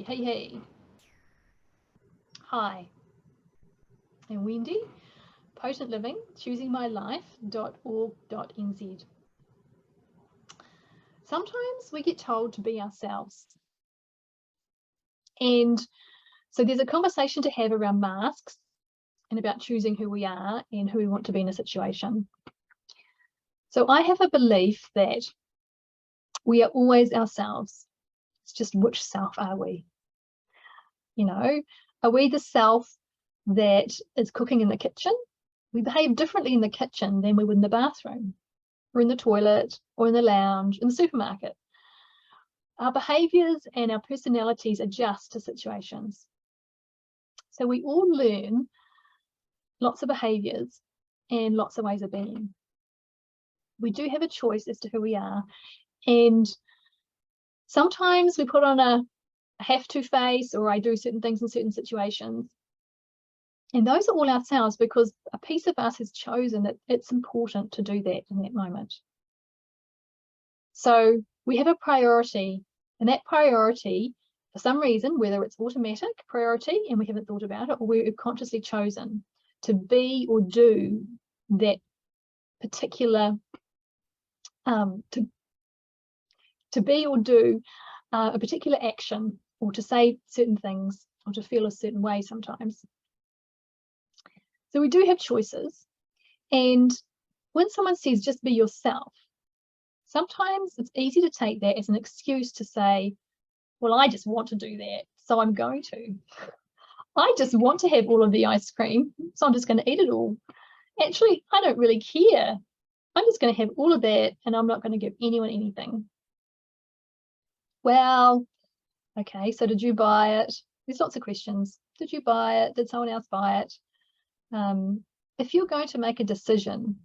Hey. Hi, I'm Wendy, Potent Living, choosingmylife.org.nz. Sometimes we get told to be ourselves. And so there's a conversation to have around masks and about choosing who we are and who we want to be in a situation. So I have a belief that we are always ourselves. It's just which self are we? You know, are we the self that is cooking in the kitchen? We behave differently in the kitchen than we would in the bathroom, or in the toilet, or in the lounge, in the supermarket. Our behaviours and our personalities adjust to situations. So we all learn lots of behaviours and lots of ways of being. We do have a choice as to who we are, and sometimes we put on a have to face, or I do certain things in certain situations. And those are all ourselves because a piece of us has chosen that it's important to do that in that moment. So we have a priority, and that priority, for some reason, whether it's automatic priority and we haven't thought about it, or we've consciously chosen to be or do that particular, to be or do a particular action, or to say certain things, or to feel a certain way sometimes. So we do have choices. And when someone says just be yourself, sometimes it's easy to take that as an excuse to say, well, I just want to do that, so I'm going to. I just want to have all of the ice cream, so I'm just going to eat it all. Actually, I don't really care. I'm just going to have all of that, and I'm not going to give anyone anything. Well, okay, so did you buy it? There's lots of questions. Did you buy it? Did someone else buy it? If you're going to make a decision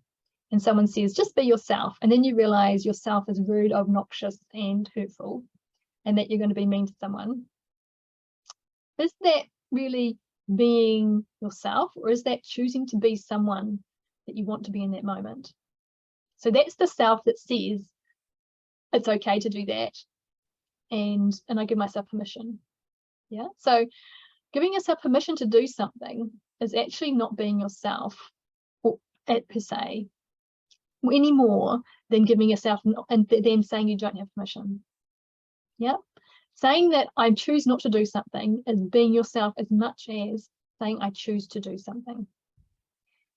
and someone says, just be yourself, and then you realize yourself is rude, obnoxious, and hurtful, and that you're going to be mean to someone, is that really being yourself, or is that choosing to be someone that you want to be in that moment? So that's the self that says it's okay to do that, and I give myself permission. Yeah, so giving yourself permission to do something is actually not being yourself, or per se, any more than giving yourself and then saying you don't have permission. Yeah, saying that I choose not to do something is being yourself as much as saying I choose to do something,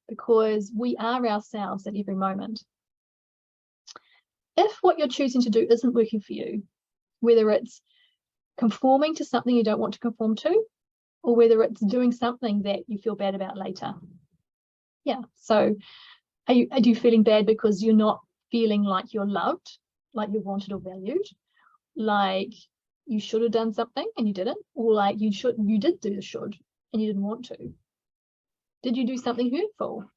because we are ourselves at every moment. If what you're choosing to do isn't working for you, whether it's conforming to something you don't want to conform to, or whether it's doing something that you feel bad about later. Yeah, so are you feeling bad because you're not feeling like you're loved, like you're wanted or valued, like you should have done something and you didn't, or like you did do the should and you didn't want to? Did you do something hurtful?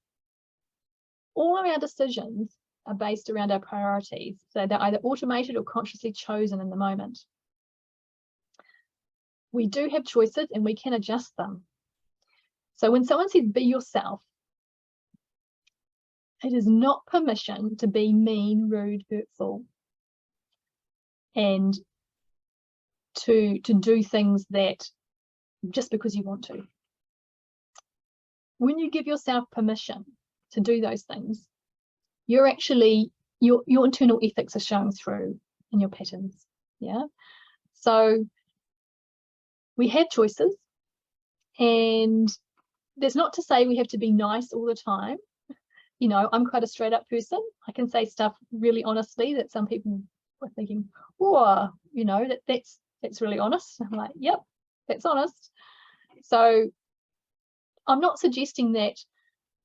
All of our decisions are based around our priorities, so they're either automated or consciously chosen in the moment. We do have choices and we can adjust them. So when someone says be yourself, it is not permission to be mean, rude, hurtful, and to do things that just because you want to. When you give yourself permission to do those things, you're actually, your internal ethics are showing through in your patterns. Yeah. So we have choices, and there's not to say we have to be nice all the time. You know, I'm quite a straight up person. I can say stuff really honestly that some people are thinking, oh, you know, that's really honest. I'm like, yep, that's honest. So I'm not suggesting that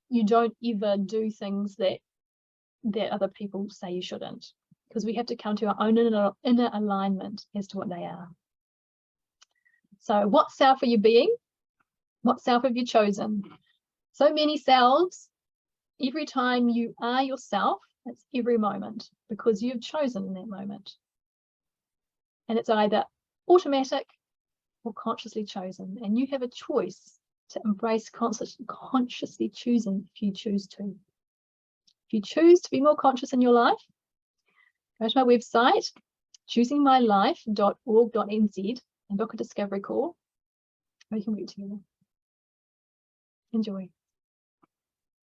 you don't ever do things that other people say you shouldn't, because we have to come to our own inner alignment as to what they are. So what self are you being? What self have you chosen? So many selves. Every time you are yourself, it's every moment, because you've chosen in that moment. And it's either automatic or consciously chosen. And you have a choice to embrace consciously choosing if you choose to. If you choose to be more conscious in your life, go to my website, choosingmylife.org.nz, and book a discovery call. We can work together. Enjoy.